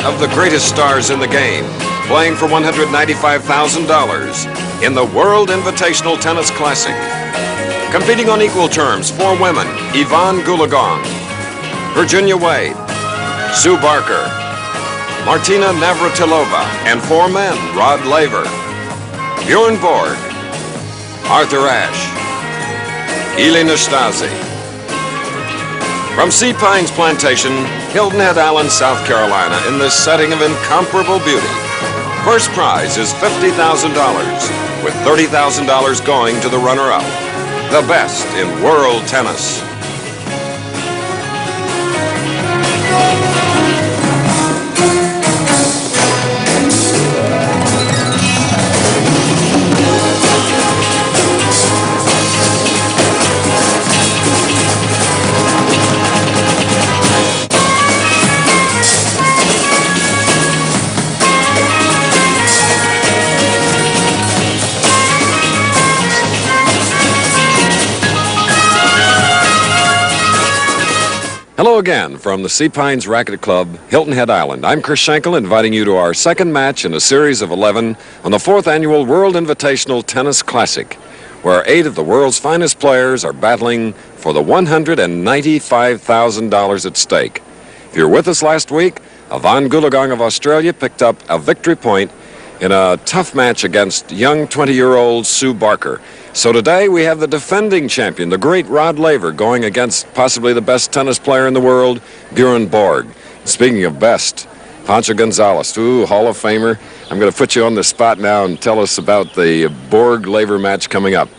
of the greatest stars in the game, playing for $195,000 in the World Invitational Tennis Classic. Competing on equal terms, 4 women: Yvonne Goolagong, Virginia Wade, Sue Barker, Martina Navratilova, and 4 men: Rod Laver, Bjorn Borg, Arthur Ashe, Elina Stasi. From Sea Pines Plantation, Hilton Head Island, South Carolina, in this setting of incomparable beauty. First prize is $50,000, with $30,000 going to the runner-up, the best in world tennis. Hello again from the Sea Pines Racquet Club, Hilton Head Island. I'm Chris Schenkel, inviting you to our second match in a series of 11 on the 4th Annual World Invitational Tennis Classic, where 8 of the world's finest players are battling for the $195,000 at stake. If you were with us last week, Yvonne Goolagong of Australia picked up a victory point in a tough match against young 20-year-old Sue Barker. So today we have the defending champion, the great Rod Laver, going against possibly the best tennis player in the world, Bjorn Borg. Speaking of best, Pancho Gonzalez, Hall of Famer. I'm going to put you on the spot now and tell us about the Borg-Laver match coming up.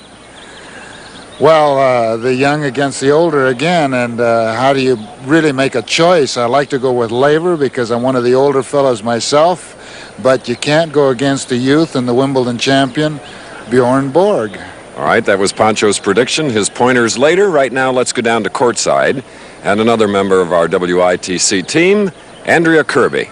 Well, the young against the older again, and how do you really make a choice? I like to go with Laver because I'm one of the older fellows myself, but you can't go against the youth and the Wimbledon champion, Bjorn Borg. All right, that was Pancho's prediction. His pointers later. Right now, let's go down to courtside. And another member of our WITC team, Andrea Kirby.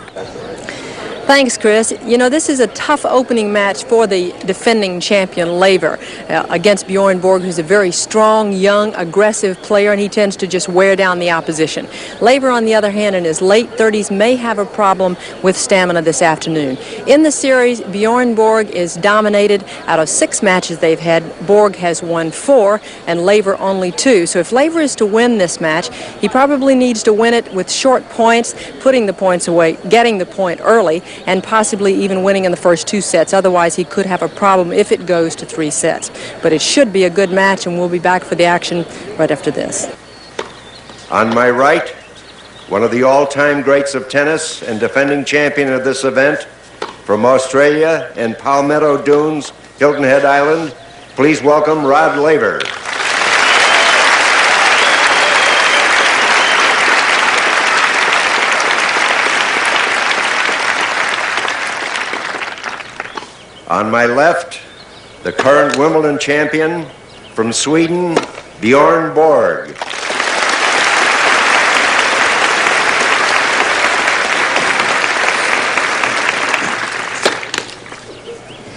Thanks, Chris. You know, this is a tough opening match for the defending champion, Laver, against Bjorn Borg, who's a very strong, young, aggressive player, and he tends to just wear down the opposition. Laver, on the other hand, in his late 30s, may have a problem with stamina this afternoon. In the series, Bjorn Borg is dominated. Out of 6 matches they've had, Borg has won 4, and Laver only 2. So if Laver is to win this match, he probably needs to win it with short points, putting the points away, getting the point early, and possibly even winning in the first 2 sets. Otherwise, he could have a problem if it goes to 3 sets. But it should be a good match, and we'll be back for the action right after this. On my right, one of the all-time greats of tennis and defending champion of this event, from Australia and Palmetto Dunes, Hilton Head Island, please welcome Rod Laver. On my left, the current Wimbledon champion from Sweden, Bjorn Borg.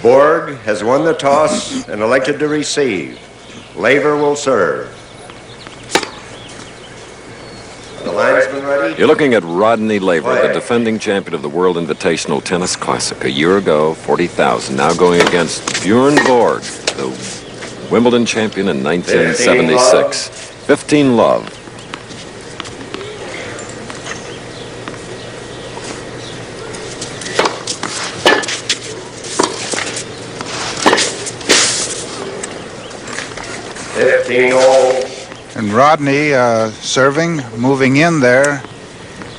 Borg has won the toss and elected to receive. Laver will serve. The linesman ready? You're looking at Rodney Laver, the defending champion of the World Invitational Tennis Classic. A year ago, 40,000. Now going against Bjorn Borg, the Wimbledon champion in 1976. 15 love. And Rodney, serving, moving in there,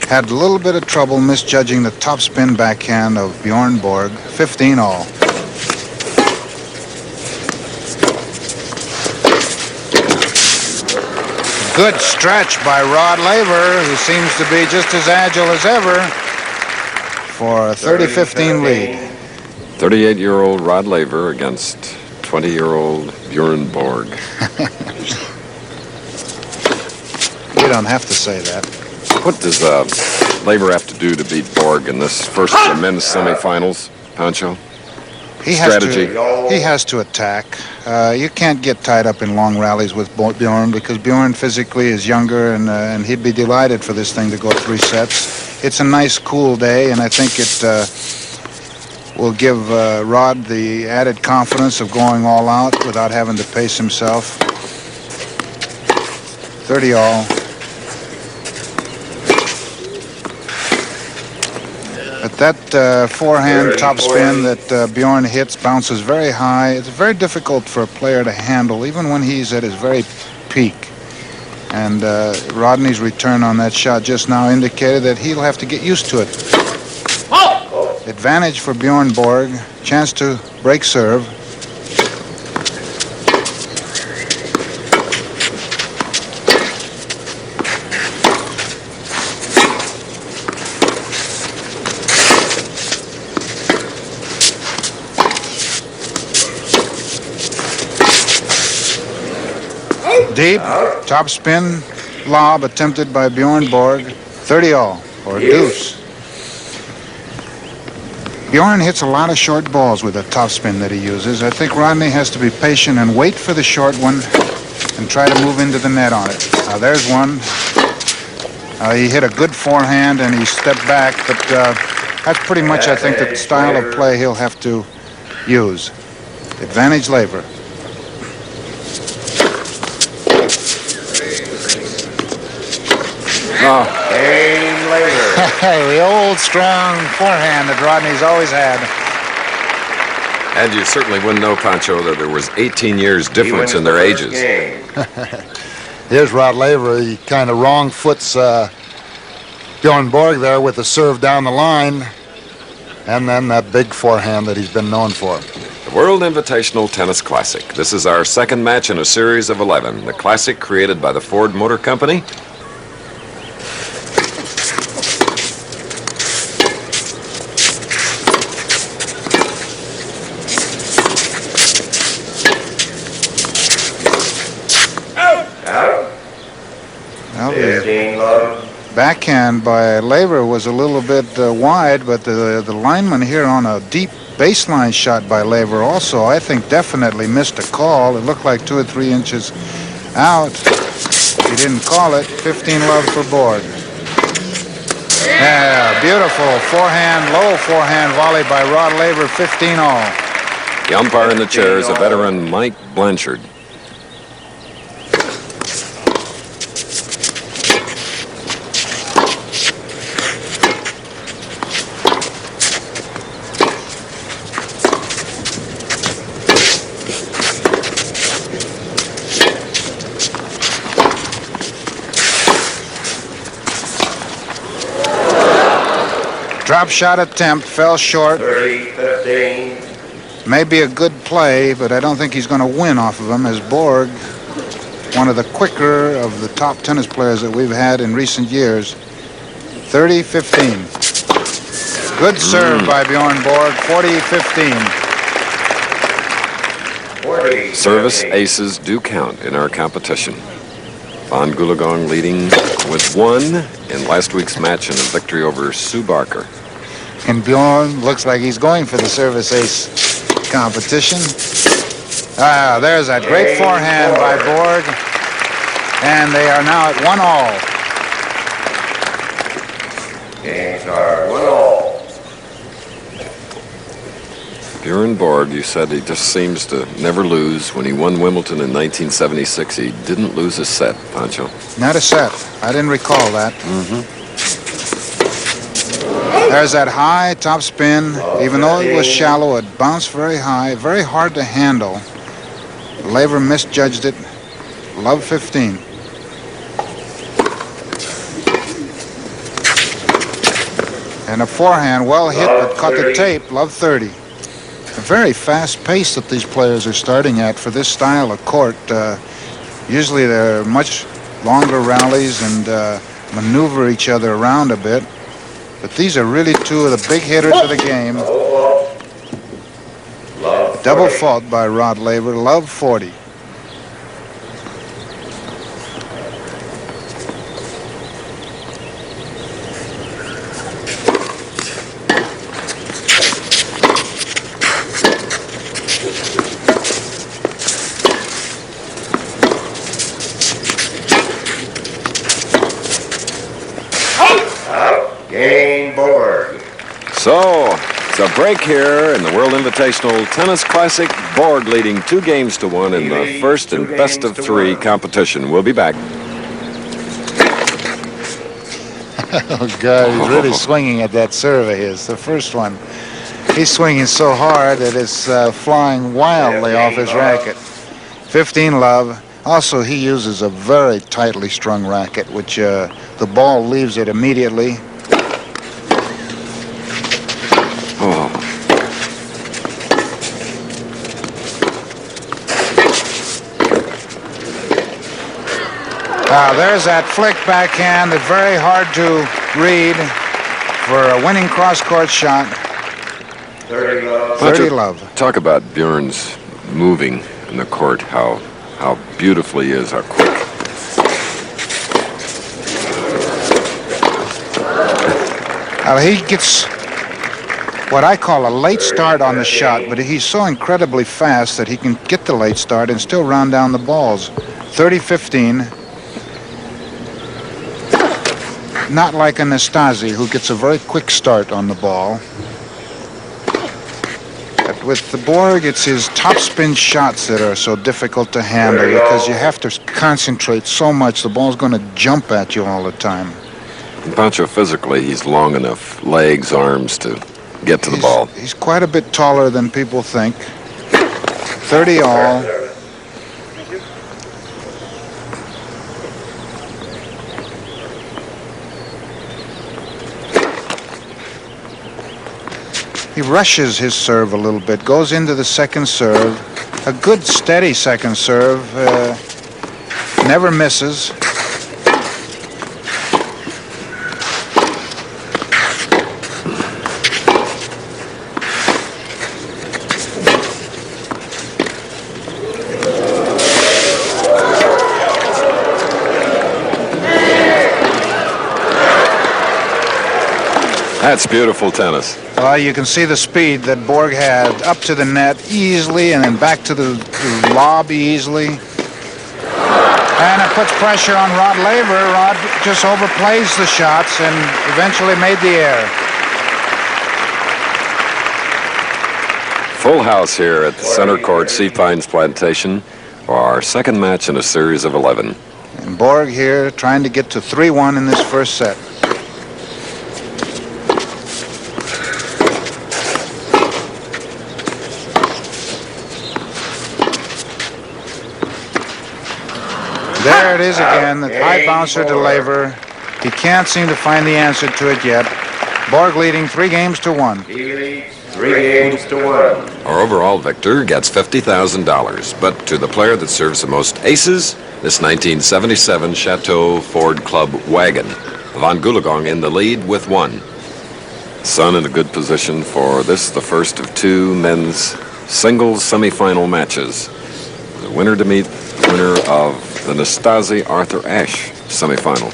had a little bit of trouble misjudging the topspin backhand of Bjorn Borg. 15-all. Good stretch by Rod Laver, who seems to be just as agile as ever, for a 30-15 lead. 38-year-old Rod Laver against 20-year-old Bjorn Borg. You don't have to say that. What does Laver have to do to beat Borg in this first of the men's semifinals, Pancho? He has to attack. You can't get tied up in long rallies with Bjorn because Bjorn physically is younger, and he'd be delighted for this thing to go 3 sets. it's a nice cool day, and I think it will give Rod the added confidence of going all out without having to pace himself. 30 all. But that forehand topspin that Bjorn hits bounces very high. It's very difficult for a player to handle, even when he's at his very peak. And Rodney's return on that shot just now indicated that he'll have to get used to it. Advantage for Bjorn Borg. Chance to break serve. Deep, topspin lob attempted by Bjorn Borg. 30 all, or deuce. Bjorn hits a lot of short balls with the topspin that he uses. I think Rodney has to be patient and wait for the short one and try to move into the net on it. Now there's one. He hit a good forehand and he stepped back, but that's pretty much, I think, the style of play he'll have to use. Advantage Laver. Oh. Game Laver. The old strong forehand that Rodney's always had. And you certainly wouldn't know, Pancho, that there was 18 years difference in their ages. Here's Rod Laver. He kind of wrong foots Bjorn Borg there with the serve down the line. And then that big forehand that he's been known for. The World Invitational Tennis Classic. This is our second match in a series of 11. The Classic created by the Ford Motor Company. Backhand by Laver was a little bit wide, but the lineman here on a deep baseline shot by Laver also, I think, definitely missed a call. It looked like 2 or 3 inches out. He didn't call it. 15 love for Borg. Yeah, beautiful forehand, low forehand volley by Rod Laver, 15 all. The umpire in the chair is a veteran, Mike Blanchard. Drop shot attempt, fell short. 30-15. May be a good play, but I don't think he's going to win off of him, as Borg, one of the quicker of the top tennis players that we've had in recent years. 30-15. Good serve by Bjorn Borg, 40-15. Service aces do count in our competition. Von Gulagong leading with 1 in last week's match in a victory over Sue Barker. And Bjorn looks like he's going for the service ace competition. There's that great forehand by Borg. And they are now at 1 all. Games are 1 all. Bjorn Borg, you said he just seems to never lose. When he won Wimbledon in 1976, he didn't lose a set, Pancho. Not a set. I didn't recall that. There's that high top spin. Even though it was shallow, it bounced very high, very hard to handle. Laver misjudged it. Love 15. And a forehand, well hit, but caught the tape. Love 30. A very fast pace that these players are starting at for this style of court. Usually they're much longer rallies and maneuver each other around a bit. But these are really 2 of the big hitters of the game. Double fault by Rod Laver. Love 40. Game a break here in the World Invitational Tennis Classic. Borg leading 2 games to 1 in the first and best of 3 competition. We'll be back. Oh, God, he's really swinging at that serve of his, the first one. He's swinging so hard that it's flying wildly off his racket. 15 love. Also, he uses a very tightly strung racket, which the ball leaves it immediately. There's that flick backhand that's very hard to read for a winning cross-court shot. 30 love. 30 love. Talk about Bjorn's moving in the court, how beautifully he is, how quick. He gets what I call a late start on the shot, but he's so incredibly fast that he can get the late start and still round down the balls. 30-15. Not like Anastasi, who gets a very quick start on the ball. But with the Borg, it's his topspin shots that are so difficult to handle because you have to concentrate so much. The ball's going to jump at you all the time. Pancho, physically, he's long enough, legs, arms, to get to the ball. He's quite a bit taller than people think. 30 all. He rushes his serve a little bit, goes into the second serve. A good steady second serve, never misses. That's beautiful tennis. Well, you can see the speed that Borg had up to the net easily and then back to the lob easily. And it puts pressure on Rod Laver. Rod just overplays the shots and eventually made the error. Full house here at the center court, Sea Pines Plantation, for our second match in a series of 11. And Borg here trying to get to 3-1 in this first set. There it is again, the high bouncer to Laver. He can't seem to find the answer to it yet. Borg leading 3 games to 1. He leads 3 games to 1. Our overall victor gets $50,000, but to the player that serves the most aces, this 1977 Chateau Ford Club wagon. Van Goulegong in the lead with 1. Son in a good position for this, the first of 2 men's singles semifinal matches. The winner to meet the winner of the Nastase Arthur Ashe semifinal.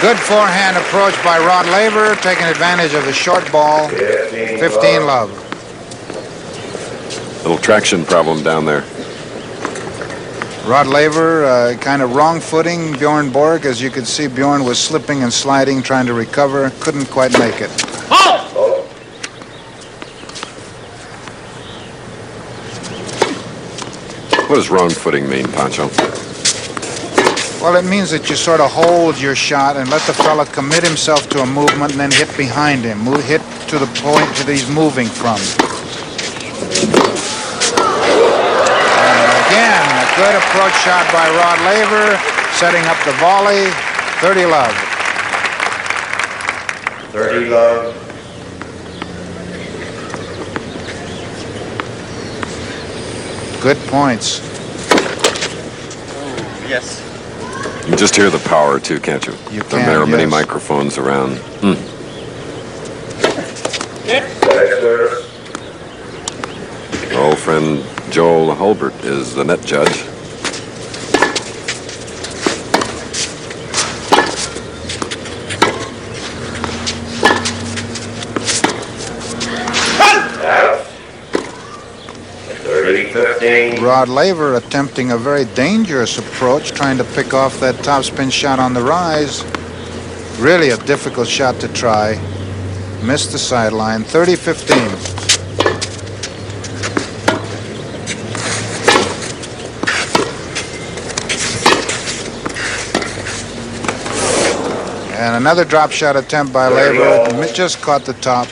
Good forehand approach by Rod Laver, taking advantage of the short ball. 15 love. Little traction problem down there. Rod Laver kind of wrong footing Bjorn Borg. As you could see, Bjorn was slipping and sliding, trying to recover. Couldn't quite make it. What does wrong footing mean, Pancho? Well, it means that you sort of hold your shot and let the fella commit himself to a movement and then hit behind him. Hit to the point that he's moving from. Good approach shot by Rod Laver, setting up the volley. 30 love. 30 love. Good points. Yes. You can just hear the power, too, can't you? You There can, are many yes. microphones around. Our old friend Joel Hulbert is the net judge. 15. Rod Laver attempting a very dangerous approach, trying to pick off that topspin shot on the rise. Really a difficult shot to try. Missed the sideline. 30-15. And another drop shot attempt by Laver. Just caught the top.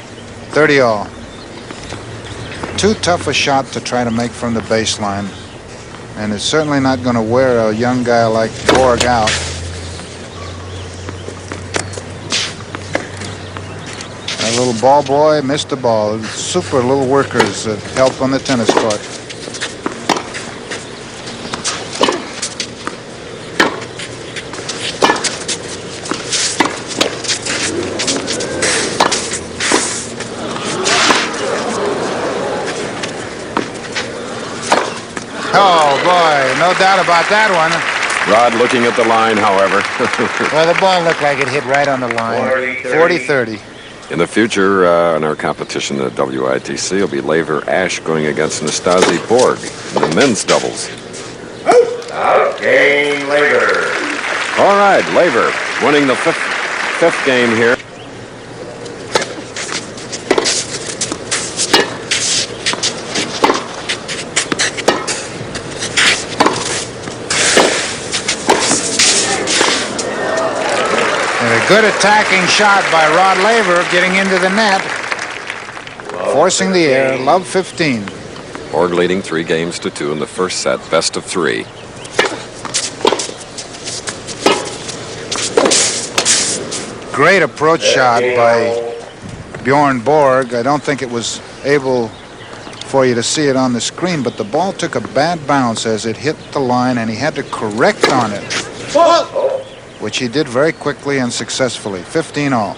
30-all. Too tough a shot to try to make from the baseline. And it's certainly not going to wear a young guy like Borg out. That little ball boy missed the ball. Super little workers that help on the tennis court. Oh, boy, no doubt about that one. Rod looking at the line, however. Well, the ball looked like it hit right on the line. 40-30. In the future, in our competition at WITC, will be Laver Ash going against Nastasi Borg in the men's doubles. Out game, Laver. All right, Laver winning the fifth game here. Good attacking shot by Rod Laver, getting into the net, forcing the air. Love 15. Borg leading 3-2 in the first set, best of 3. Great approach shot by Bjorn Borg. I don't think it was able for you to see it on the screen, but the ball took a bad bounce as it hit the line, and he had to correct on it. Which he did very quickly and successfully. 15-all.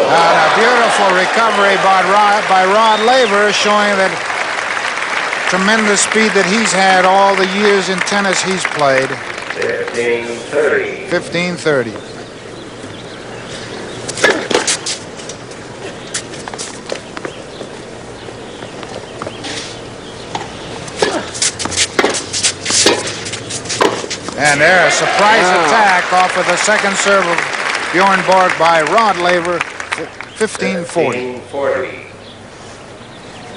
And a beautiful recovery by Rod Laver, showing that tremendous speed that he's had all the years in tennis he's played. 15-30. 15-30. And there, a surprise attack off of the second serve of Bjorn Borg by Rod Laver, 15-40. 15-40.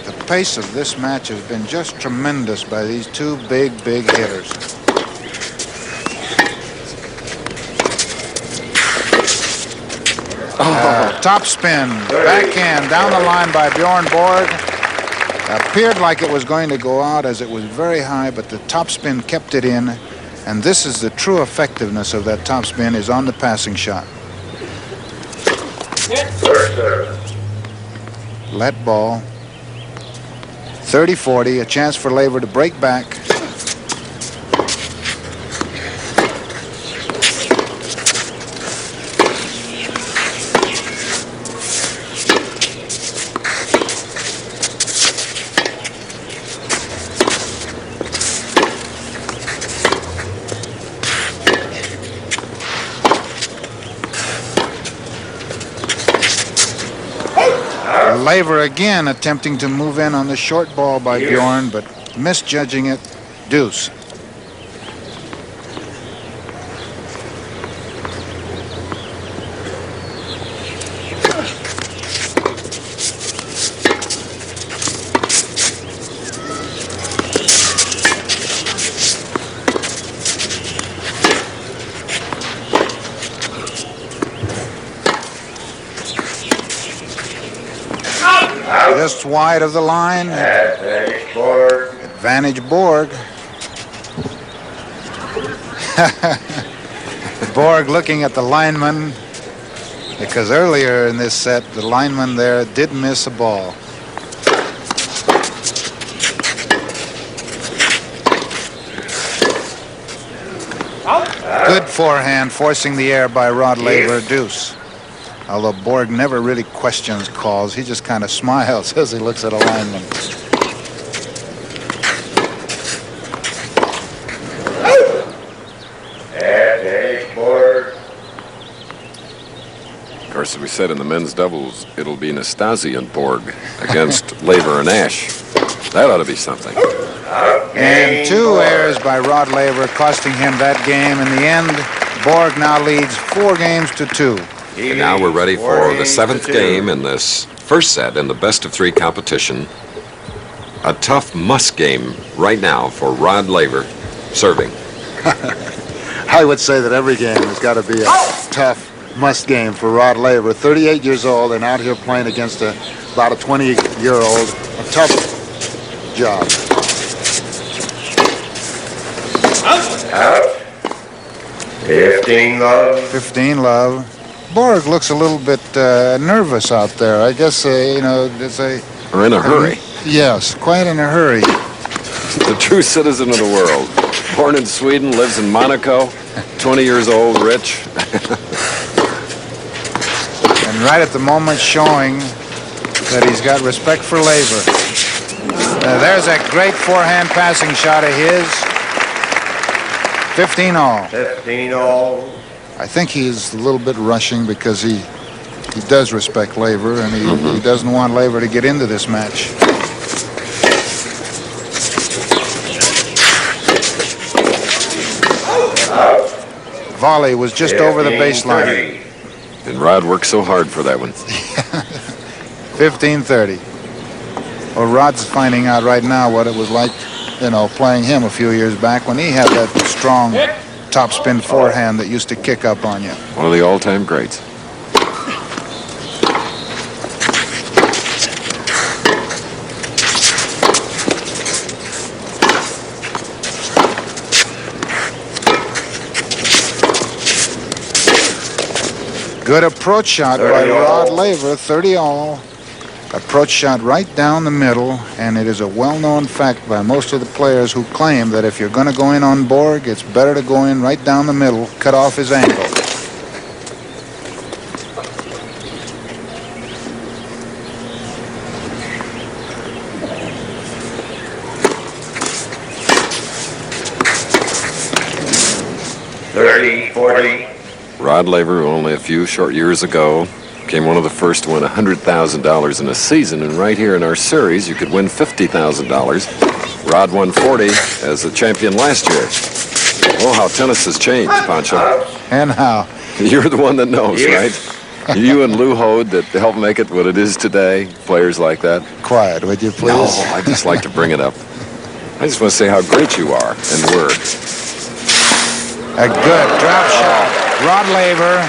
The pace of this match has been just tremendous by these two big hitters. Top spin, backhand, down the line by Bjorn Borg. Appeared like it was going to go out as it was very high, but the top spin kept it in. And this is the true effectiveness of that top spin, is on the passing shot. Let ball. 30-40, a chance for Laver to break back. Laver again attempting to move in on the short ball by Bjorn, but misjudging it. Deuce. Just wide of the line. Advantage Borg. Advantage Borg. Borg looking at the lineman, because earlier in this set, the lineman there did miss a ball. Good forehand, forcing the air by Rod Laver. Deuce. Although Borg never really questions calls. He just kind of smiles as he looks at a lineman. Advantage Borg. Of course, as we said in the men's doubles, it'll be Nastasi and Borg against Laver and Ash. That ought to be something. And 2 errors by Rod Laver costing him that game. In the end, Borg now leads 4 games to 2. And now we're ready for the 7th game in this first set in the best-of-3 competition. A tough must game right now for Rod Laver serving. I would say that every game has got to be a tough must game for Rod Laver. 38 years old and out here playing against about a 20-year-old. A tough job. Out. 15 love. 15 love. Borg looks a little bit nervous out there. I guess, you know, there's a... Or in a hurry. Yes, quite in a hurry. The true citizen of the world. Born in Sweden, lives in Monaco, 20 years old, rich. And right at the moment showing that he's got respect for Laver. There's a great forehand passing shot of his. 15 all. 15 all. I think he's a little bit rushing because he does respect Laver, and he doesn't want Laver to get into this match. Volley was just over the baseline. And Rod worked so hard for that one. 15-30. Well, Rod's finding out right now what it was like, you know, playing him a few years back when he had that strong topspin forehand that used to kick up on you. One of the all-time greats. Good approach shot by Rod Laver, 30 all. Approach shot right down the middle, and it is a well-known fact by most of the players who claim that if you're going to go in on Borg, it's better to go in right down the middle, cut off his angle. Rod Laver, only a few short years ago, became one of the first to win $100,000 in a season, and right here in our series, you could win $50,000. Rod won 40 as a champion last year. Oh, how tennis has changed, Pancho. And how? You're the one that knows, right? You and Lou Hode that helped make it what it is today, players like that. Quiet, would you please? No, I just like to bring it up. I just want to say how great you are and were. A good drop shot. Rod Laver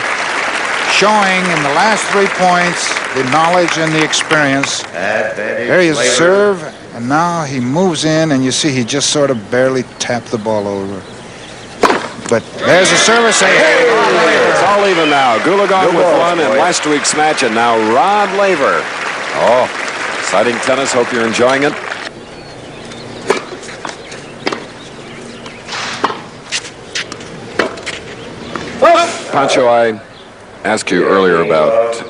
showing in the last 3 points the knowledge and the experience. There is a serve, and now he moves in, and you see he just sort of barely tapped the ball over. But there's a service. It's all even now. Goolagong with one in last week's match, and now Rod Laver. Oh, exciting tennis. Hope you're enjoying it. Pancho, I asked you earlier about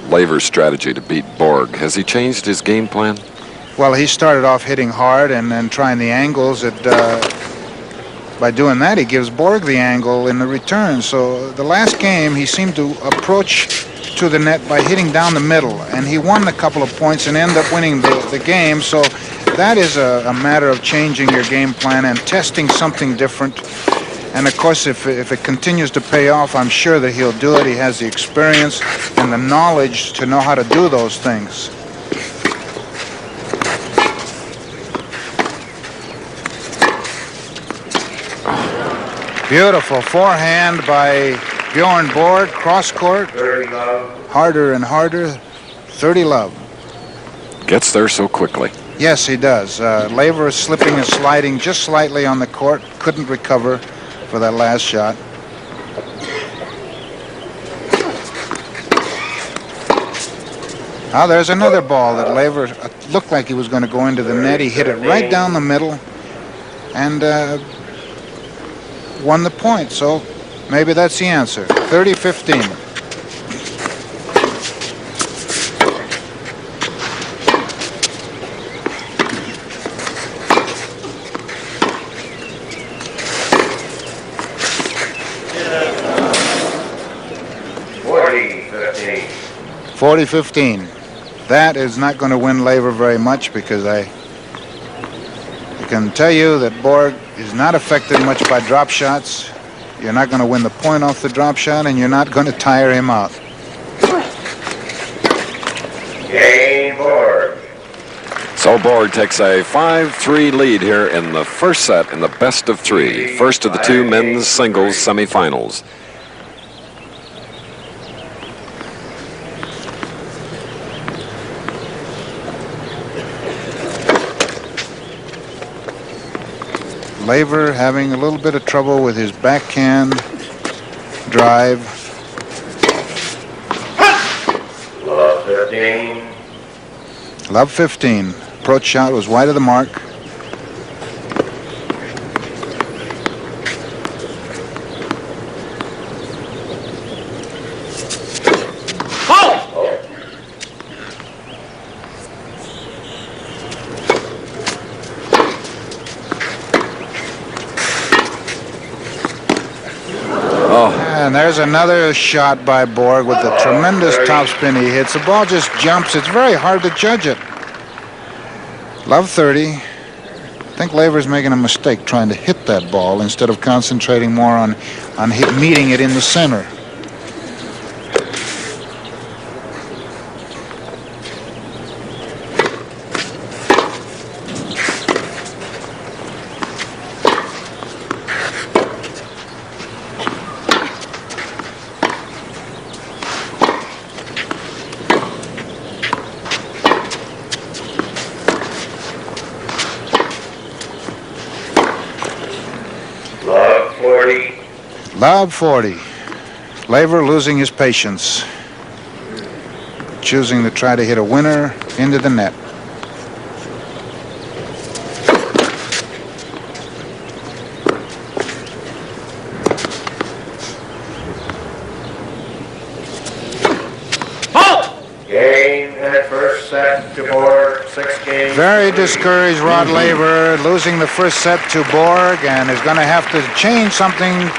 Laver's strategy to beat Borg. Has he changed his game plan? Well, he started off hitting hard and then trying the angles. By doing that, he gives Borg the angle in the return. So the last game, he seemed to approach to the net by hitting down the middle, and he won a couple of points and ended up winning the game. So that is a matter of changing your game plan and testing something different. And of course, if it continues to pay off, I'm sure that he'll do it. He has the experience and the knowledge to know how to do those things. Beautiful forehand by Bjorn Borg, cross court. Harder and harder. 30 love. Gets there so quickly. Yes, he does. Laver is slipping and sliding just slightly on the court. Couldn't recover for that last shot. Now there's another ball that Laver looked like he was going to go into the net. He hit it right down the middle and won the point. So maybe that's the answer. 30-15. 40-15. That is not going to win Laver very much, because I can tell you that Borg is not affected much by drop shots. You're not going to win the point off the drop shot, and you're not going to tire him out. Game Borg. So Borg takes a 5-3 lead here in the first set in the best of three. First of the two men's singles semifinals. Laver having a little bit of trouble with his backhand drive. Love 15. Love 15. Approach shot was wide of the mark. And there's another shot by Borg with the tremendous topspin he hits. The ball just jumps. It's very hard to judge it. Love 30. I think Laver's making a mistake trying to hit that ball instead of concentrating more on meeting it in the center. Love 40. Laver losing his patience, choosing to try to hit a winner into the net. Game and first set to Borg, 6 games. Very discouraged Rod Laver, losing the first set to Borg, and is going to have to change something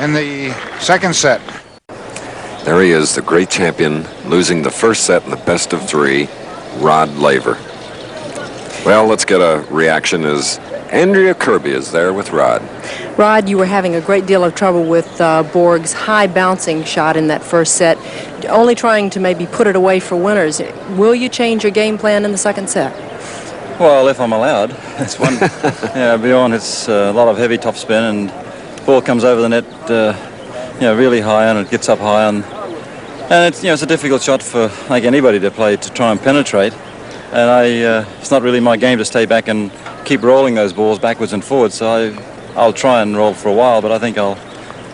in the second set. There he is, the great champion, losing the first set in the best of three, Rod Laver. Well, let's get a reaction as Andrea Kirby is there with Rod. Rod, you were having a great deal of trouble with Borg's high bouncing shot in that first set, only trying to maybe put it away for winners. Will you change your game plan in the second set? Well, if I'm allowed. It's one. Yeah, Bjorn hits a lot of heavy topspin, and ball comes over the net, really high, and it gets up high, and it's it's a difficult shot for like anybody to play, to try and penetrate. And it's not really my game to stay back and keep rolling those balls backwards and forwards. So I'll try and roll for a while, but I think I'll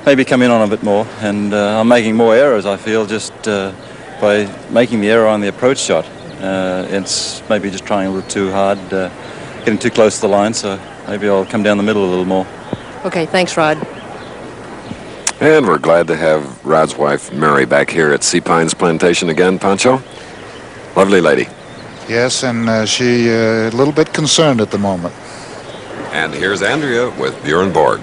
maybe come in on a bit more. And I'm making more errors, I feel, just by making the error on the approach shot. It's maybe just trying a little too hard, getting too close to the line. So maybe I'll come down the middle a little more. Okay, thanks, Rod. And we're glad to have Rod's wife, Mary, back here at Sea Pines Plantation again, Pancho. Lovely lady. Yes, and she a little bit concerned at the moment. And here's Andrea with Bjorn Borg.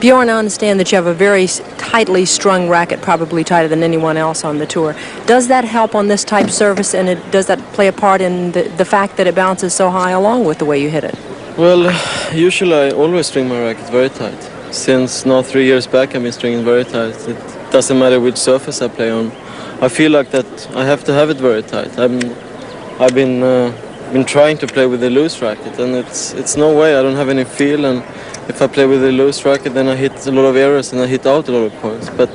Bjorn, I understand that you have a very tightly strung racket, probably tighter than anyone else on the tour. Does that help on this type service, and does that play a part in the fact that it bounces so high along with the way you hit it? Well, usually I always string my racket very tight. Since now 3 years back I've been stringing very tight. It doesn't matter which surface I play on. I feel like that I have to have it very tight. I've been trying to play with a loose racket, and it's no way. I don't have any feel, and if I play with a loose racket, then I hit a lot of errors and I hit out a lot of points. But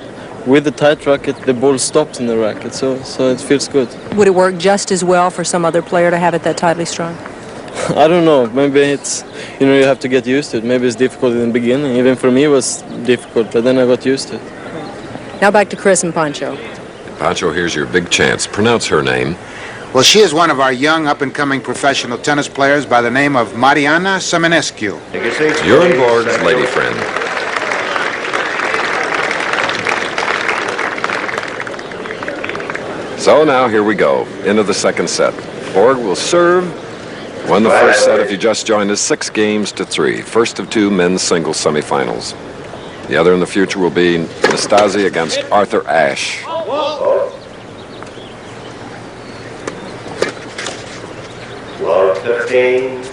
with the tight racket, the ball stops in the racket, so it feels good. Would it work just as well for some other player to have it that tightly strung? I don't know. Maybe it's, you have to get used to it. Maybe it's difficult in the beginning. Even for me it was difficult, but then I got used to it. Now back to Chris and Pancho. Pancho, here's your big chance. Pronounce her name. Well, she is one of our young, up-and-coming professional tennis players by the name of Mariana Semenescu. Bjorn Borg's lady friend. So now here we go, into the second set. Borg will serve. Won the first set, if you just joined us, 6 games to 3. First of 2 men's singles semifinals. The other in the future will be Nastasi against Arthur Ashe. Love 15.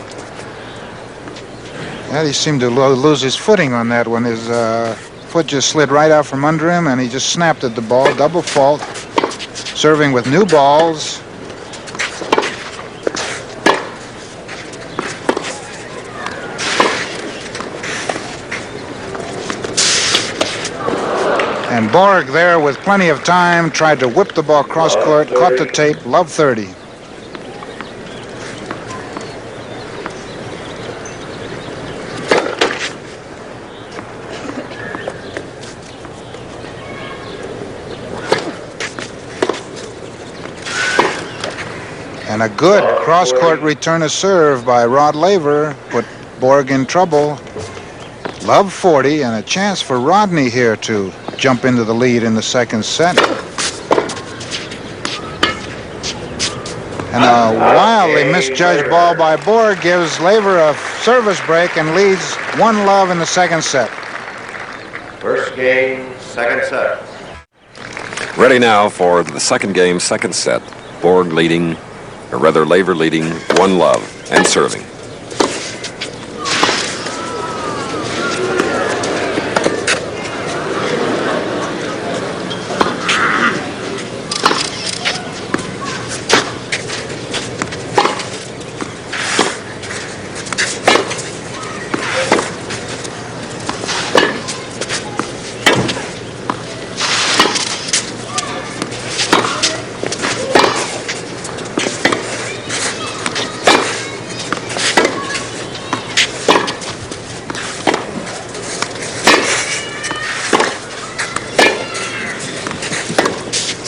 Yeah, he seemed to lose his footing on that one. His foot just slid right out from under him, and he just snapped at the ball. Double fault. Serving with new balls. And Borg there with plenty of time tried to whip the ball cross court, caught the tape, love 30. And a good cross-court return of serve by Rod Laver put Borg in trouble. Love 40, and a chance for Rodney here to jump into the lead in the second set. And a wildly misjudged ball by Borg gives Laver a service break and leads 1-love in the second set. First game, second set. Ready now for the second game, second set. Borg leading, or rather Laver leading 1-love and serving.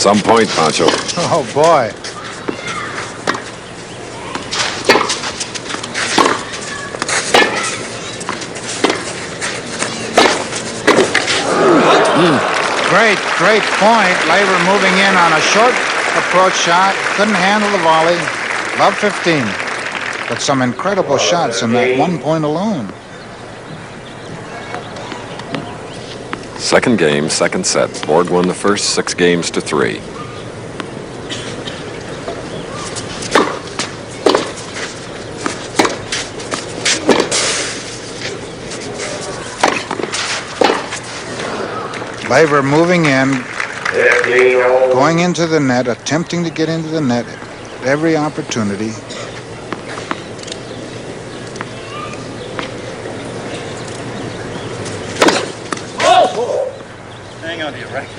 Some point, Pancho. Oh, boy. Great point. Laver moving in on a short approach shot. Couldn't handle the volley. Love 15. But some incredible shots in that 1 point alone. Second game, second set. Borg won the first 6 games to 3. Laver moving in, going into the net, attempting to get into the net at every opportunity. Hang on to your racket.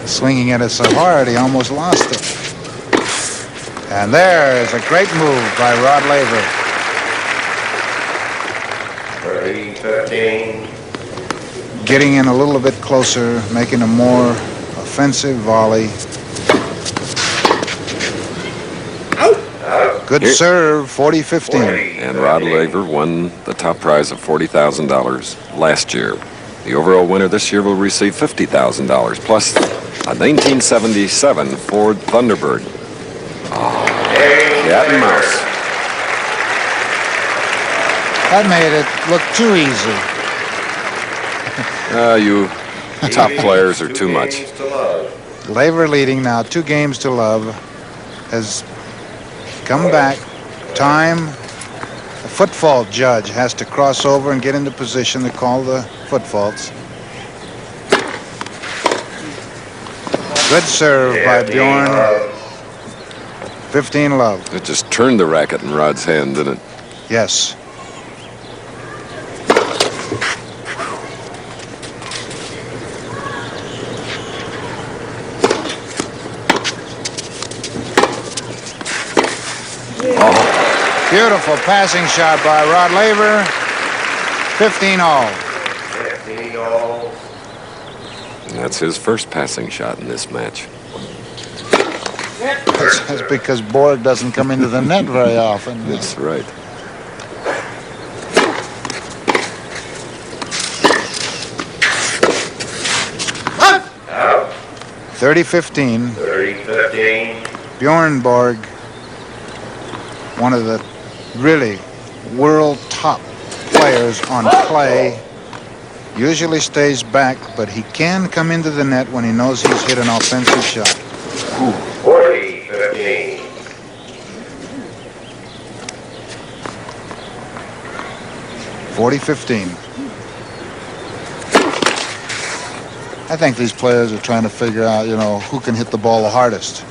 Swinging at it so hard he almost lost it. And there is a great move by Rod Laver. 30-15. Getting in a little bit closer, making a more offensive volley. Good serve, 40-15. And Rod Laver won the top prize of $40,000 last year. The overall winner this year will receive $50,000 plus a 1977 Ford Thunderbird. Oh, cat and mouse. That made it look too easy. You top players are too much. Laver leading now 2-0 has come back. Time. The foot fault judge has to cross over and get into position to call the foot faults. Good serve by Bjorn. 15-love. It just turned the racket in Rod's hand, didn't it? Yes. Beautiful passing shot by Rod Laver. 15-all. 15-all. And that's his first passing shot in this match. That's because Borg doesn't come into the net very often. That's right. Out. 30-15. 30-15. Bjorn Borg, one of the really world top players on clay usually stays back, but he can come into the net when he knows he's hit an offensive shot. 40-15. 40-15. I think these players are trying to figure out, you know, who can hit the ball the hardest.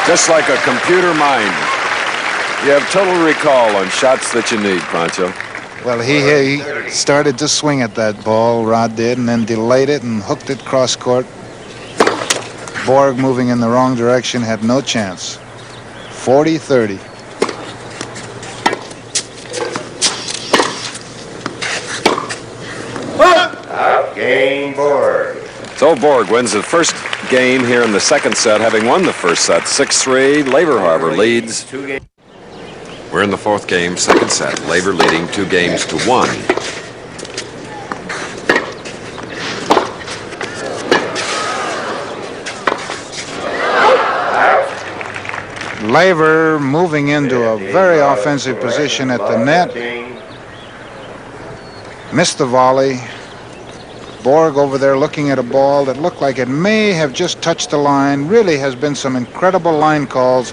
Just like a computer mind. You have total recall on shots that you need, Pancho. Well, he started to swing at that ball, Rod did, and then delayed it and hooked it cross court. Borg, moving in the wrong direction, had no chance. 40-30. Out game Borg. So Borg wins the first game here in the second set, having won the first set 6-3. Laver, however, leads. We're in the fourth game, second set. Laver leading 2-1. Laver moving into a very offensive position at the net. Missed the volley. Borg over there looking at a ball that looked like it may have just touched the line. Really has been some incredible line calls.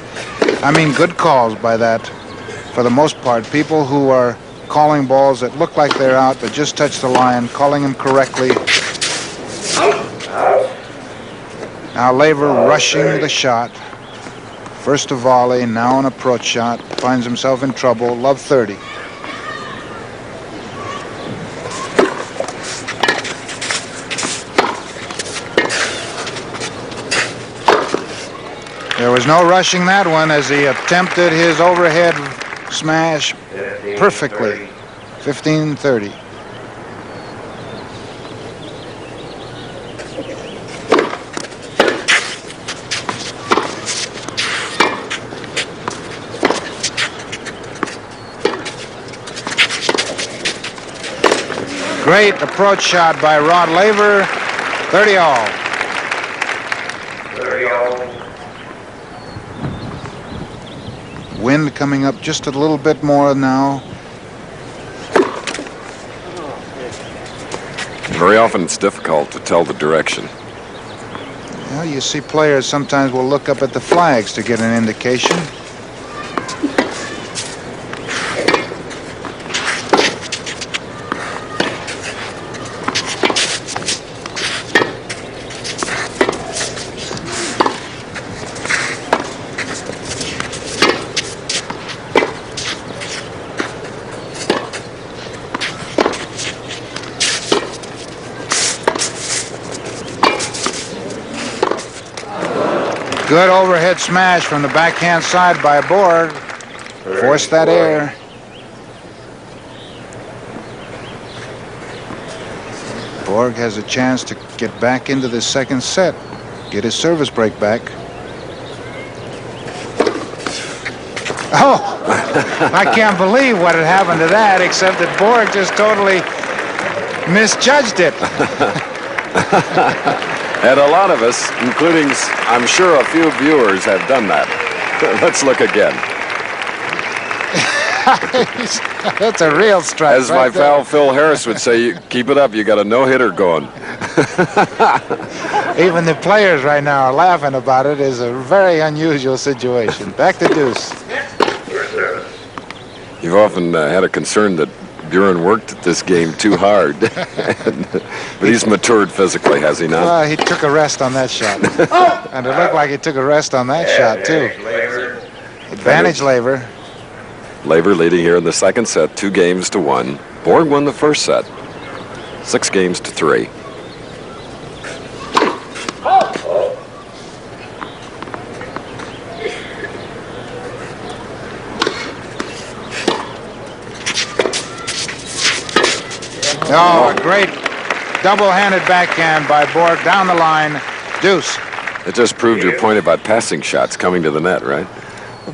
I mean, good calls by that, for the most part. People who are calling balls that look like they're out but just touch the line, calling them correctly. Now Laver rushing the shot. First a volley, now an approach shot. Finds himself in trouble. Love 30. There was no rushing that one as he attempted his overhead smash perfectly. 15-30. Great approach shot by Rod Laver. 30-all. 30-all. Wind coming up just a little bit more now. Very often it's difficult to tell the direction. Well, you see players sometimes will look up at the flags to get an indication. Good overhead smash from the backhand side by Borg. Forced that air. Borg has a chance to get back into the second set, get his service break back. Oh, I can't believe what had happened to that, except that Borg just totally misjudged it. And a lot of us, including, I'm sure, a few viewers, have done that. Let's look again. That's a real strike. As my pal Phil Harris would say, keep it up, you got a no-hitter going. Even the players right now are laughing about it. It's a very unusual situation. Back to deuce. You've often had a concern that Bjorn worked at this game too hard. But he's matured physically, has he not? Well, he took a rest on that shot. And it looked like he took a rest on that shot, too. Advantage Laver. Laver leading here in the second set, 2-1. Borg won the first set, 6-3. Oh, a great double-handed backhand by Borg down the line. Deuce. It just proved your point about passing shots coming to the net, right?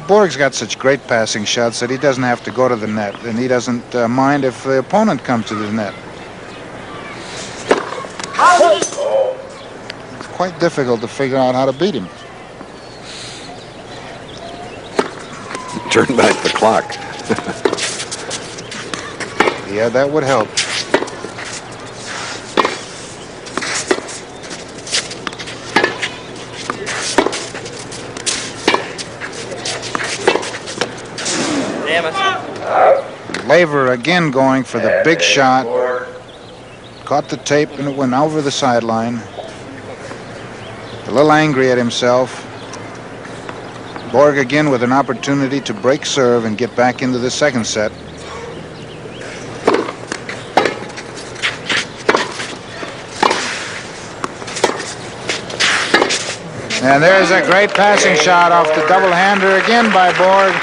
Borg's got such great passing shots that he doesn't have to go to the net, and he doesn't mind if the opponent comes to the net. quite difficult to figure out how to beat him. Turn back the clock. Yeah, that would help. Laver again going for the big shot. Caught the tape and it went over the sideline. A little angry at himself. Borg again with an opportunity to break serve and get back into the second set. And there's a great passing shot off the double-hander again by Borg.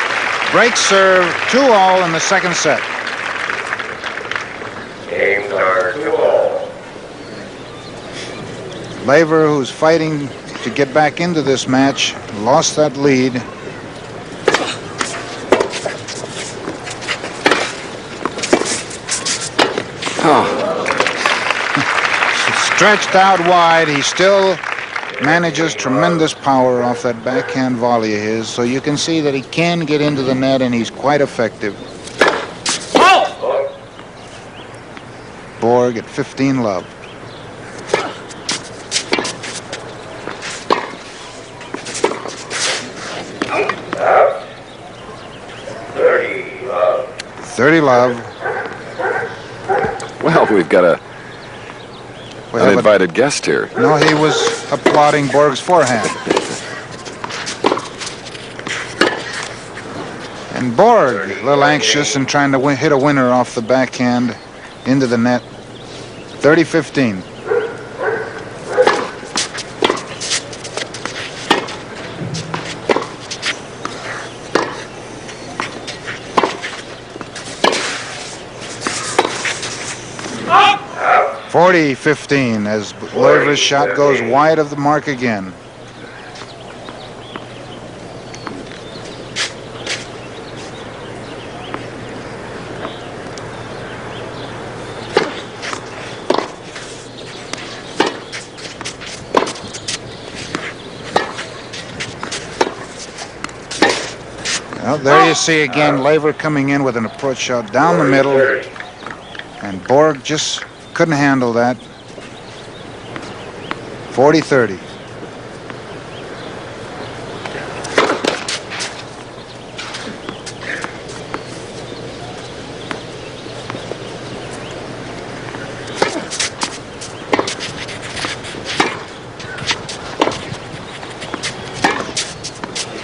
Break serve, 2-all in the second set. Games are 2-all. Laver, who's fighting to get back into this match, lost that lead. Stretched out wide, he still manages tremendous power off that backhand volley of his, so you can see that he can get into the net and he's quite effective. Borg at 15-love. $30-love. Well, we've got an uninvited guest here. No, he was applauding Borg's forehand. And Borg, a little anxious and trying to hit a winner off the backhand into the net. 30-15. $40-15 as Laver's shot goes wide of the mark again. Well, there you see again Laver coming in with an approach shot down the middle, and Borg just couldn't handle that. 40-30.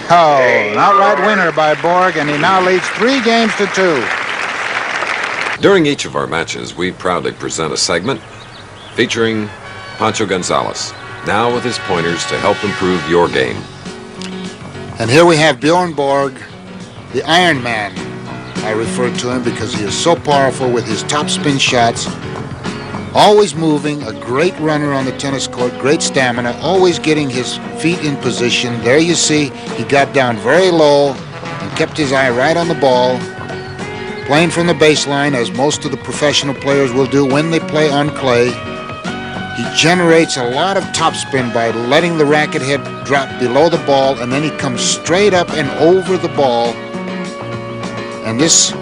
Oh, an outright winner by Borg, and he now leads 3-2. During each of our matches, we proudly present a segment featuring Pancho Gonzalez, now with his pointers to help improve your game. And here we have Bjorn Borg, the Iron Man. I refer to him because he is so powerful with his topspin shots, always moving, a great runner on the tennis court, great stamina, always getting his feet in position. There you see he got down very low and kept his eye right on the ball, playing from the baseline as most of the professional players will do when they play on clay. He generates a lot of topspin by letting the racket head drop below the ball, and then he comes straight up and over the ball. And this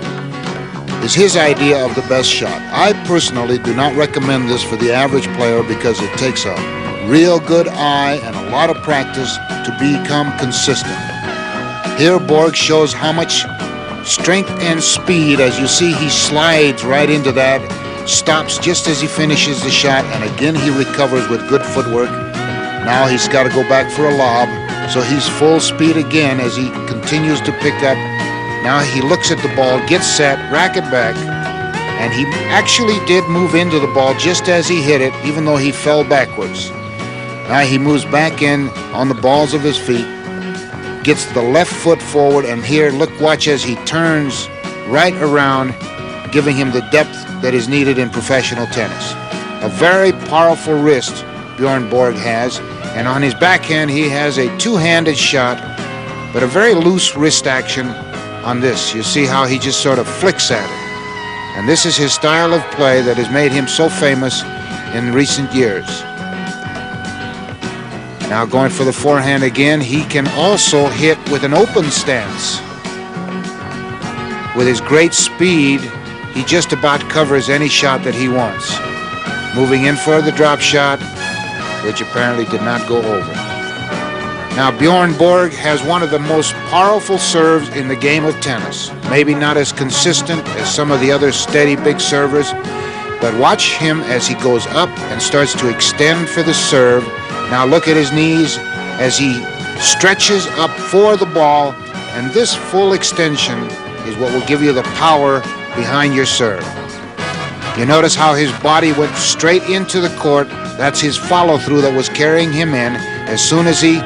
is his idea of the best shot. I personally do not recommend this for the average player because it takes a real good eye and a lot of practice to become consistent. Here Borg shows how much strength and speed. As you see, he slides right into that, stops just as he finishes the shot, and again he recovers with good footwork. Now he's got to go back for a lob, so he's full speed again as he continues to pick up. Now he looks at the ball, gets set, racket back, and he actually did move into the ball just as he hit it, even though he fell backwards. Now he moves back in on the balls of his feet, gets the left foot forward, and here, watch as he turns right around, giving him the depth that is needed in professional tennis. A very powerful wrist Bjorn Borg has, and on his backhand he has a two-handed shot, but a very loose wrist action on this. You see how he just sort of flicks at it. And this is his style of play that has made him so famous in recent years. Now going for the forehand again. He can also hit with an open stance. With his great speed, he just about covers any shot that he wants. Moving in for the drop shot, which apparently did not go over. Now Bjorn Borg has one of the most powerful serves in the game of tennis. Maybe not as consistent as some of the other steady big servers, but watch him as he goes up and starts to extend for the serve. Now look at his knees as he stretches up for the ball, and this full extension is what will give you the power behind your serve. You notice how his body went straight into the court. That's his follow-through that was carrying him in. As soon as he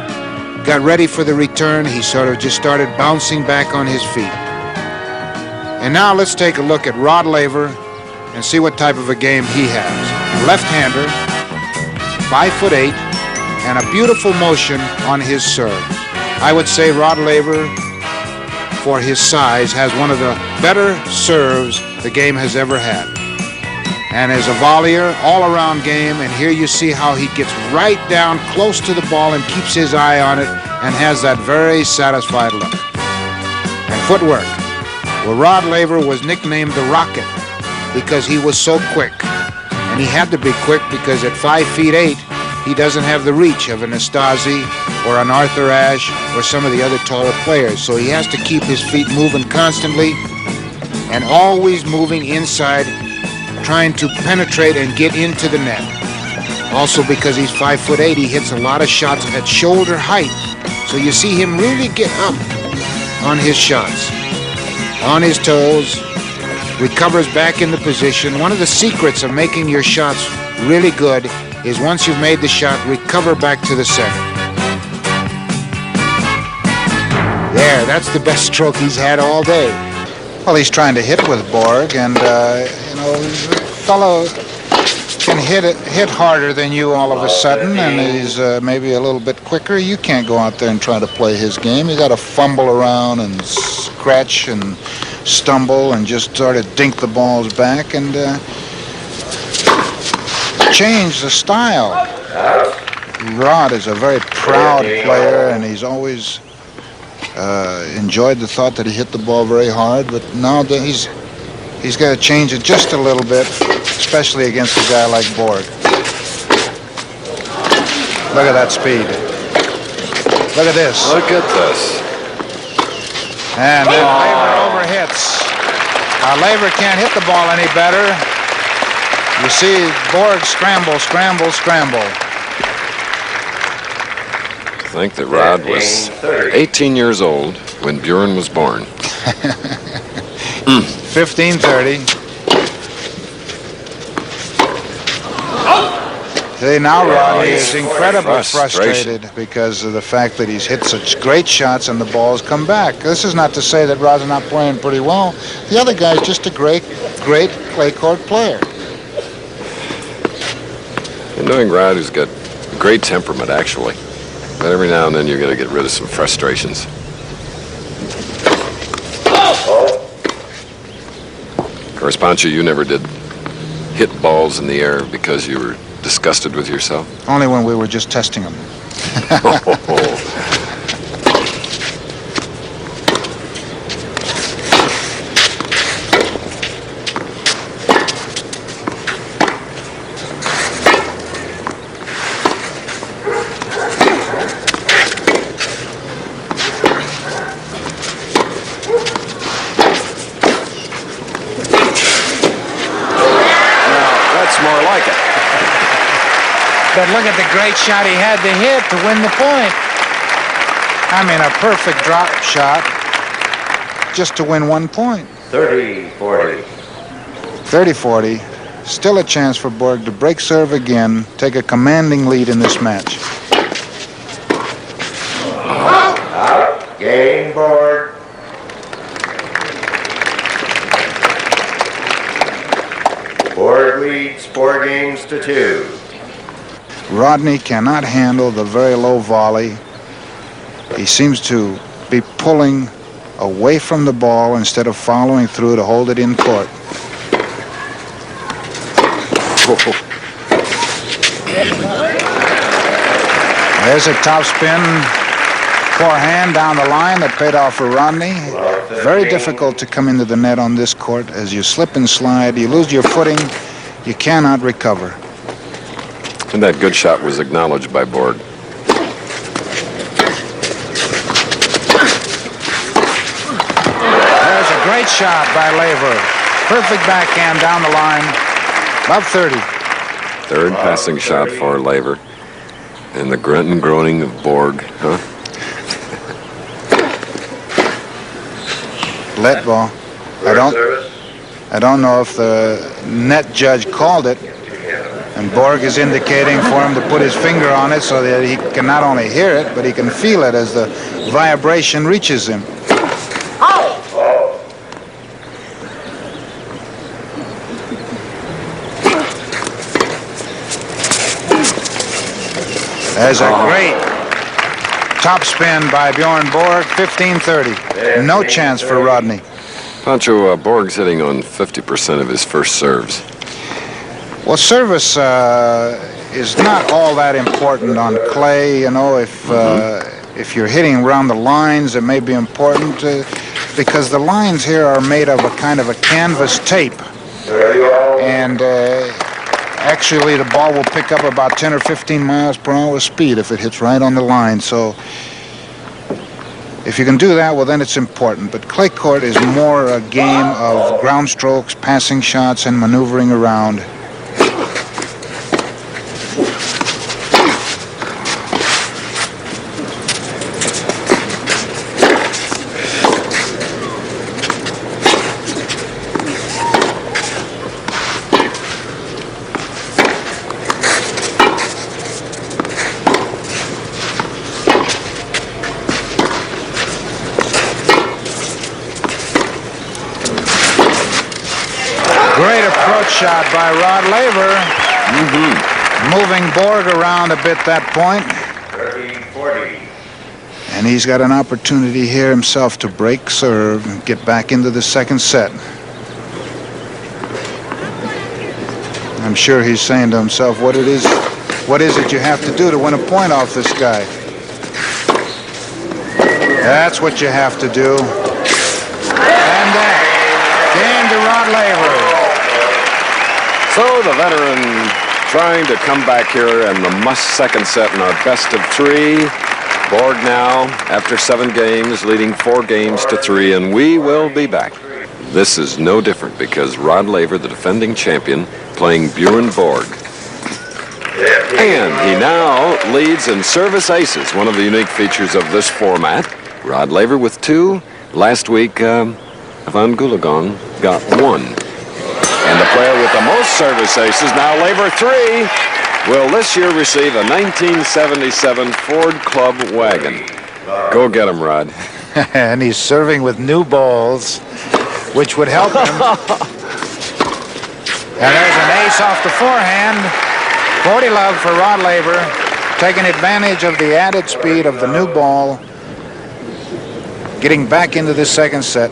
got ready for the return, he sort of just started bouncing back on his feet. And now let's take a look at Rod Laver and see what type of a game he has. Left-hander, 5'8", and a beautiful motion on his serve. I would say Rod Laver, for his size, has one of the better serves the game has ever had. And as a volleyer, all-around game, and here you see how he gets right down close to the ball and keeps his eye on it and has that very satisfied look. And footwork. Well, Rod Laver was nicknamed the Rocket because he was so quick. And he had to be quick because at 5'8", he doesn't have the reach of an Nastase or an Arthur Ashe or some of the other taller players. So he has to keep his feet moving constantly and always moving inside, trying to penetrate and get into the net. Also because he's 5'8", he hits a lot of shots at shoulder height. So you see him really get up on his shots, on his toes, recovers back in the position. One of the secrets of making your shots really good is once you've made the shot, recover back to the center. There, that's the best stroke he's had all day. Well, he's trying to hit with Borg, and you know, the fellow can hit harder than you all of a sudden, and he's maybe a little bit quicker. You can't go out there and try to play his game. You got to fumble around and scratch and stumble and just sort of dink the balls back and change the style. Rod is a very proud player, and he's always enjoyed the thought that he hit the ball very hard, but now that he's got to change it just a little bit, especially against a guy like Borg. Look at that speed. Look at this. Look at this. And then Laver overhits. Laver can't hit the ball any better. You see Borg scramble, scramble, scramble. I think that Rod was 18 years old when Bjorn was born. 15-30. See, now Rodney is incredibly frustrated because of the fact that he's hit such great shots and the balls come back. This is not to say that Rod's not playing pretty well. The other guy's just a great clay court player. And knowing Rod, who's got great temperament, actually. But every now and then you're going to get rid of some frustrations. Of course, Pancho, you never did hit balls in the air because you were disgusted with yourself? Only when we were just testing them. More like it. But look at the great shot he had to hit to win the point. I mean, a perfect drop shot just to win 1 point. 30-40. 30-40. Still a chance for Borg to break serve again, take a commanding lead in this match. Out. Game Borg. Borg leads 4-2. Rodney cannot handle the very low volley. He seems to be pulling away from the ball instead of following through to hold it in court. There's a top spin forehand down the line that paid off for Rodney. Very difficult to come into the net on this court. As you slip and slide, you lose your footing, you cannot recover. And that good shot was acknowledged by Borg. There's a great shot by Laver. Perfect backhand down the line, about 30. Third passing shot for Laver. And the grunt and groaning of Borg, huh? Let ball. I don't know if the net judge called it, and Borg is indicating for him to put his finger on it so that he can not only hear it, but he can feel it as the vibration reaches him. There's a great top spin by Bjorn Borg, 15-30. No chance for Rodney. Pancho, Borg's hitting on 50% of his first serves. Well, service is not all that important on clay. You know, if you're hitting around the lines, it may be important because the lines here are made of a kind of a canvas tape. And actually, the ball will pick up about 10 or 15 miles per hour speed if it hits right on the line. So if you can do that, well, then it's important. But clay court is more a game of ground strokes, passing shots, and maneuvering around. Shot by Rod Laver. Moving Borg around a bit that point. 30-40. And he's got an opportunity here himself to break serve and get back into the second set. I'm sure he's saying to himself, what is it you have to do to win a point off this guy? That's what you have to do. And that game to Rod Laver. So the veteran trying to come back here in the must second set in our best of three. Borg now, after 7 games, leading 4 games to 3, and we will be back. This is no different because Rod Laver, the defending champion, playing Bjorn Borg. And he now leads in service aces, one of the unique features of this format. Rod Laver with 2. Last week, Ivan Gulagon got 1. And the player with the most service aces, now Laver 3, will this year receive a 1977 Ford Club wagon. Go get him, Rod. And he's serving with new balls, which would help him. And there's an ace off the forehand. 40 love for Rod Laver, taking advantage of the added speed of the new ball, getting back into the second set.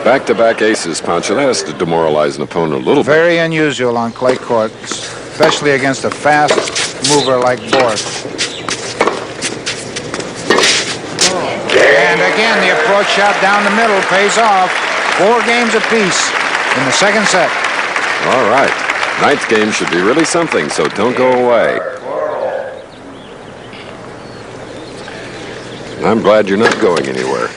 Back-to-back aces, Pancho. That has to demoralize an opponent a little bit. Very unusual on clay courts, especially against a fast mover like Borg. And again, the approach shot down the middle pays off. 4 games apiece in the second set. All right. 9th game should be really something, so don't go away. I'm glad you're not going anywhere.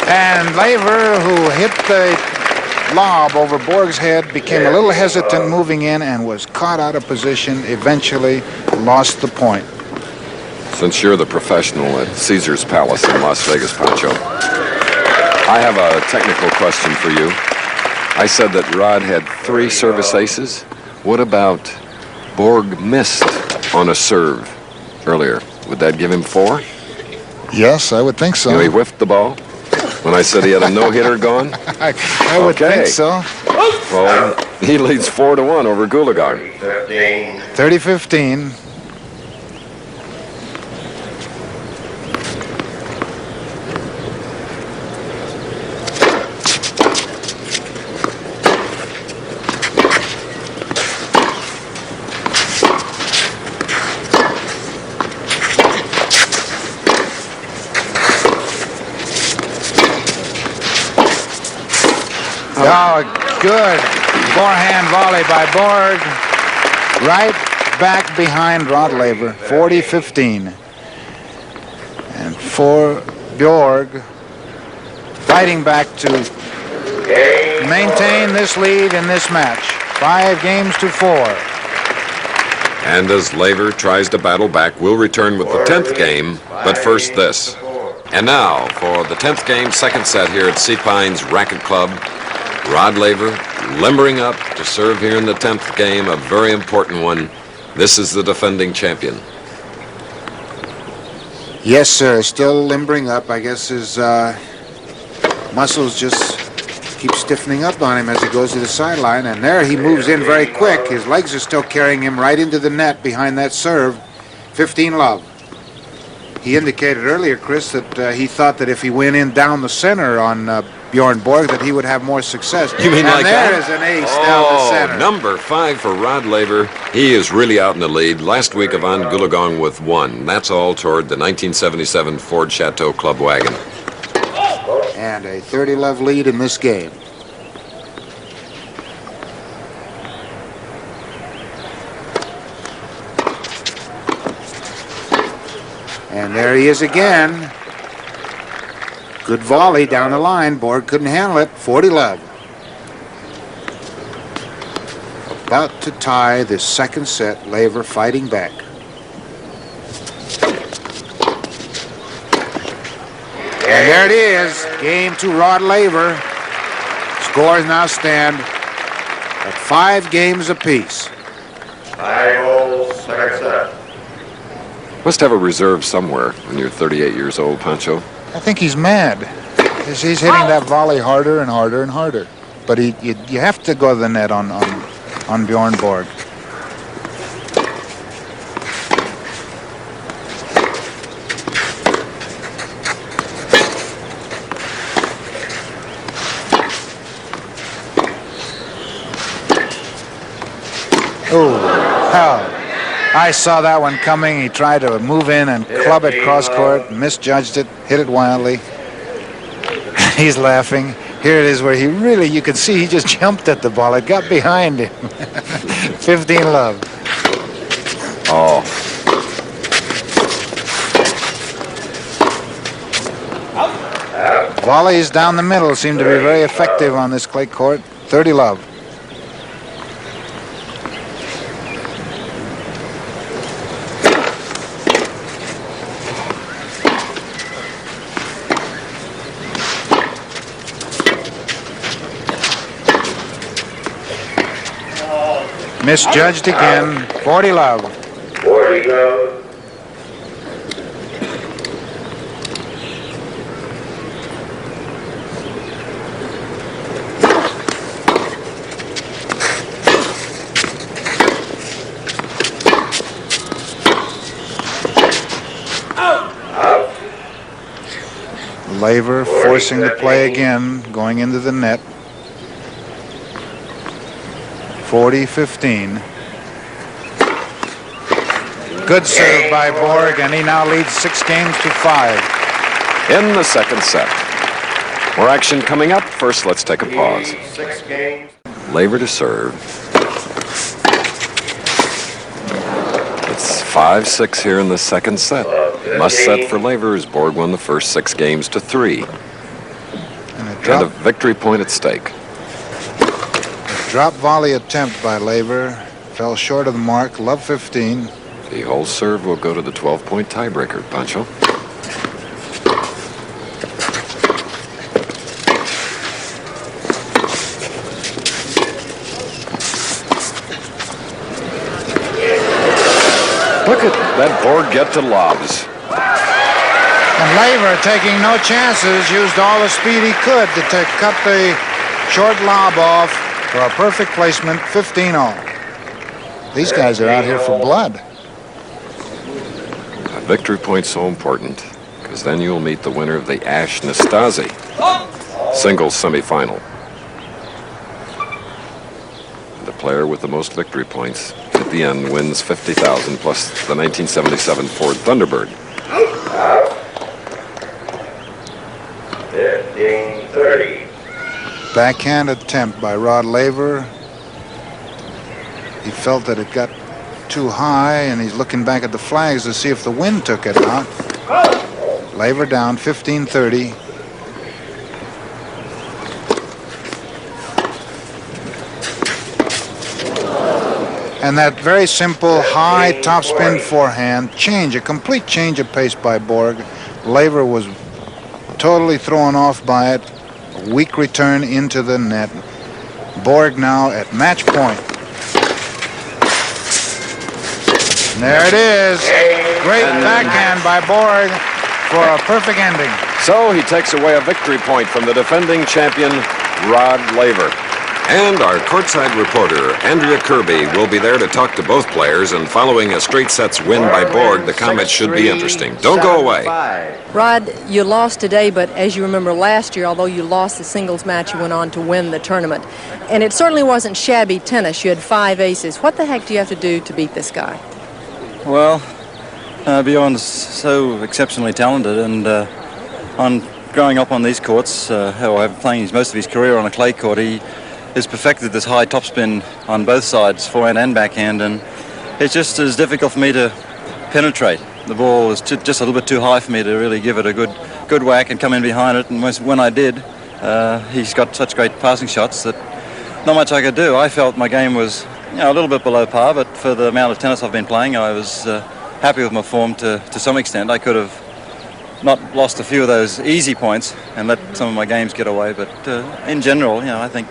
And Laver, who hit the lob over Borg's head, became a little hesitant moving in and was caught out of position, eventually lost the point. Since you're the professional at Caesar's Palace in Las Vegas, Pancho, I have a technical question for you. I said that Rod had 3 service aces. What about Borg missed on a serve earlier? Would that give him 4? Yes, I would think so. You know, he whiffed the ball when I said he had a no-hitter gone? I would think so. Well, He leads 4-1 over Goolagong. 30-15. Oh, good forehand volley by Borg. Right back behind Rod Laver, 40-15. And for Bjorg, fighting back to maintain this lead in this match. 5-4. And as Laver tries to battle back, we'll return with the 10th game, but first this. And now for the 10th game, second set here at Sea Pines Racket Club. Rod Laver limbering up to serve here in the 10th game, a very important one. This is the defending champion. Yes, sir. Still limbering up. I guess his muscles just keep stiffening up on him as he goes to the sideline. And there he moves in very quick. His legs are still carrying him right into the net behind that serve. 15-love. He indicated earlier, Chris, that he thought that if he went in down the center on Bjorn Borg, that he would have more success. You mean and like that? There is an ace down the center. Number 5 for Rod Laver. He is really out in the lead. Last week, Yvonne Goolagong with 1. That's all toward the 1977 Ford Chateau Club Wagon. And a 30-love lead in this game. And there he is again. Good volley down the line. Borg couldn't handle it. 40-love. About to tie this second set. Laver fighting back. And there it is. Game to Rod Laver. Scores now stand at 5 games apiece. 5-0, second set. Must have a reserve somewhere when you're 38 years old, Pancho. I think he's mad. He's hitting that volley harder and harder and harder. But you have to go to the net on Bjorn Borg. Oh, hell. I saw that one coming. He tried to move in and club it cross court, misjudged it, hit it wildly. He's laughing. Here it is where he really, you can see he just jumped at the ball. It got behind him. 15-love. Oh. Volleys down the middle seem to be very effective on this clay court. 30-love. Misjudged again. 40-love. 40-love. Laver forcing the play again, going into the net. 40-15. Good serve by Borg, and he now leads 6-5. In the second set. More action coming up. First, let's take a pause. 6 games. Laver to serve. It's 5-6 here in the second set. Must set for Laver as Borg won the first 6 games to 3. And a victory point at stake. Drop volley attempt by Laver. Fell short of the mark. Love 15. The whole serve will go to the 12-point tiebreaker, Pancho. Look at that Borg get to lobs. And Laver, taking no chances, used all the speed he could to cut the short lob off. for a perfect placement, 15-all. These guys are out here for blood. A victory point's so important, because then you'll meet the winner of the Ash Nastasi singles semifinal. The player with the most victory points at the end wins $50,000 plus the 1977 Ford Thunderbird. 15-30. Backhand attempt by Rod Laver. He felt that it got too high, and he's looking back at the flags to see if the wind took it out. Laver down 15-30. And that very simple high topspin forehand change, a complete change of pace by Borg. Laver was totally thrown off by it. A weak return into the net. Borg now at match point. And there it is. Great backhand by Borg for a perfect ending. So he takes away a victory point from the defending champion, Rod Laver. And our courtside reporter, Andrea Kirby, will be there to talk to both players, and following a straight sets win by Borg, the comments should be interesting. Don't go away. Rod, you lost today, but as you remember last year, although you lost the singles match, you went on to win the tournament. And it certainly wasn't shabby tennis. You had 5 aces. What the heck do you have to do to beat this guy? Well, Bjorn's so exceptionally talented, and on growing up on these courts, playing most of his career on a clay court, he has perfected this high topspin on both sides, forehand and backhand, and it's just as difficult for me to penetrate. The ball was just a little bit too high for me to really give it a good whack and come in behind it, and when I did, he's got such great passing shots that not much I could do. I felt my game was a little bit below par, but for the amount of tennis I've been playing, I was happy with my form to some extent. I could have not lost a few of those easy points and let some of my games get away, but in general, I think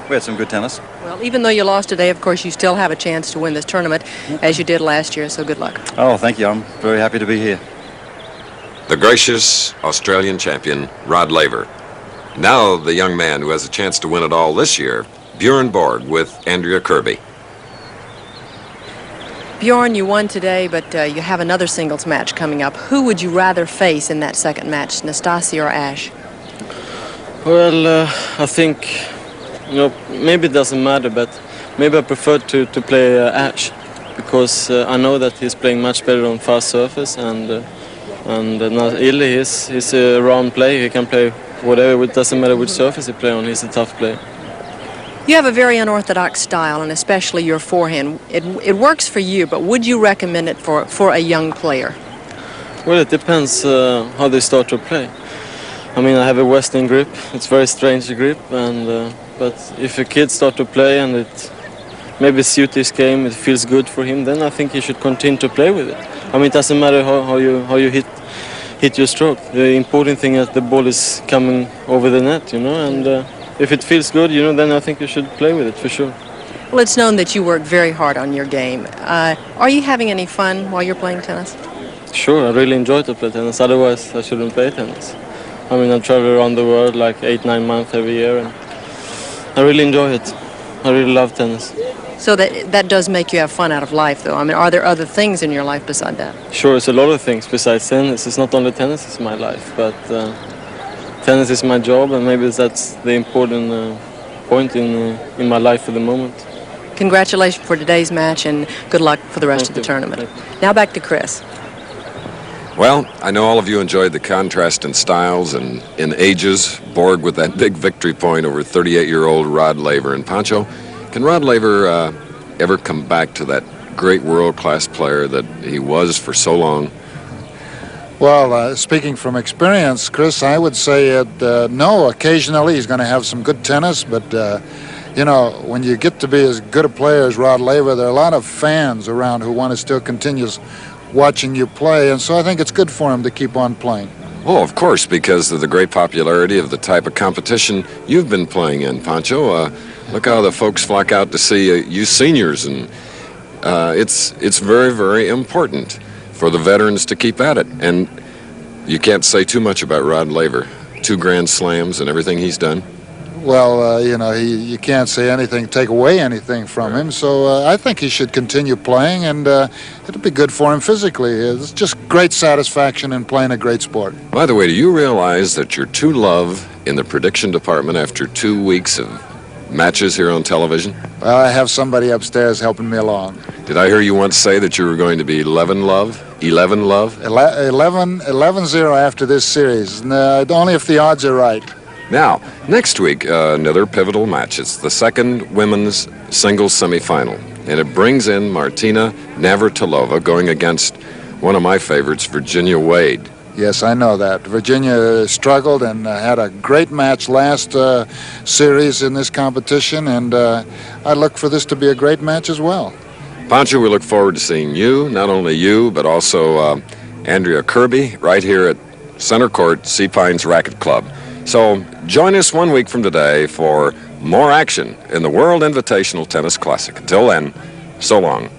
we had some good tennis. Well, even though you lost today, of course, you still have a chance to win this tournament, as you did last year, so good luck. Oh, thank you. I'm very happy to be here. The gracious Australian champion, Rod Laver. Now the young man who has a chance to win it all this year, Bjorn Borg with Andrea Kirby. Bjorn, you won today, but you have another singles match coming up. Who would you rather face in that second match, Nastasi or Ash? Well, I think, maybe it doesn't matter, but maybe I prefer to play Ash, because I know that he's playing much better on fast surface, and now Illy, he's a round player. He can play whatever. It doesn't matter which surface he plays on. He's a tough player. You have a very unorthodox style, and especially your forehand. It works for you, but would you recommend it for a young player? Well, it depends how they start to play. I mean, I have a Western grip. It's a very strange grip, but if a kid start to play and it maybe suits his game, it feels good for him, then I think he should continue to play with it. I mean, it doesn't matter how you hit your stroke. The important thing is the ball is coming over the net, and if it feels good, then I think you should play with it for sure. Well, it's known that you work very hard on your game. Are you having any fun while you're playing tennis? Sure, I really enjoy to play tennis. Otherwise, I shouldn't play tennis. I mean, I travel around the world like 8-9 months every year, and I really enjoy it. I really love tennis. So that does make you have fun out of life, though. I mean, are there other things in your life beside that? Sure, it's a lot of things besides tennis. It's not only tennis, it's my life, but tennis is my job, and maybe that's the important point in my life for the moment. Congratulations for today's match, and good luck for the rest of the tournament. Now back to Chris. Well, I know all of you enjoyed the contrast in styles and in ages. Borg with that big victory point over 38-year-old Rod Laver. And Pancho, can Rod Laver ever come back to that great world-class player that he was for so long? Well, speaking from experience, Chris, I would say no. Occasionally he's going to have some good tennis, but when you get to be as good a player as Rod Laver, there are a lot of fans around who want to still continue watching you play, and so I think it's good for him to keep on playing. Oh, of course, because of the great popularity of the type of competition you've been playing in, Pancho. Look how the folks flock out to see you seniors, and it's very, very important for the veterans to keep at it. And you can't say too much about Rod Laver. 2 Grand Slams and everything he's done. Well, you know, you can't say anything, take away anything from him. So I think he should continue playing, and it'll be good for him physically. It's just great satisfaction in playing a great sport. By the way, do you realize that you're 2-love in the prediction department after 2 weeks of matches here on television? Well, I have somebody upstairs helping me along. Did I hear you once say that you were going to be 11-love? 11-love? 11-0 after this series, only if the odds are right. Now, next week, another pivotal match. It's the second women's singles semifinal, and it brings in Martina Navratilova going against one of my favorites, Virginia Wade. Yes, I know that. Virginia struggled and had a great match last series in this competition, and I look for this to be a great match as well. Pancho, we look forward to seeing you, not only you, but also Andrea Kirby, right here at Center Court, Sea Pines Racket Club. So join us 1 week from today for more action in the World Invitational Tennis Classic. Until then, so long.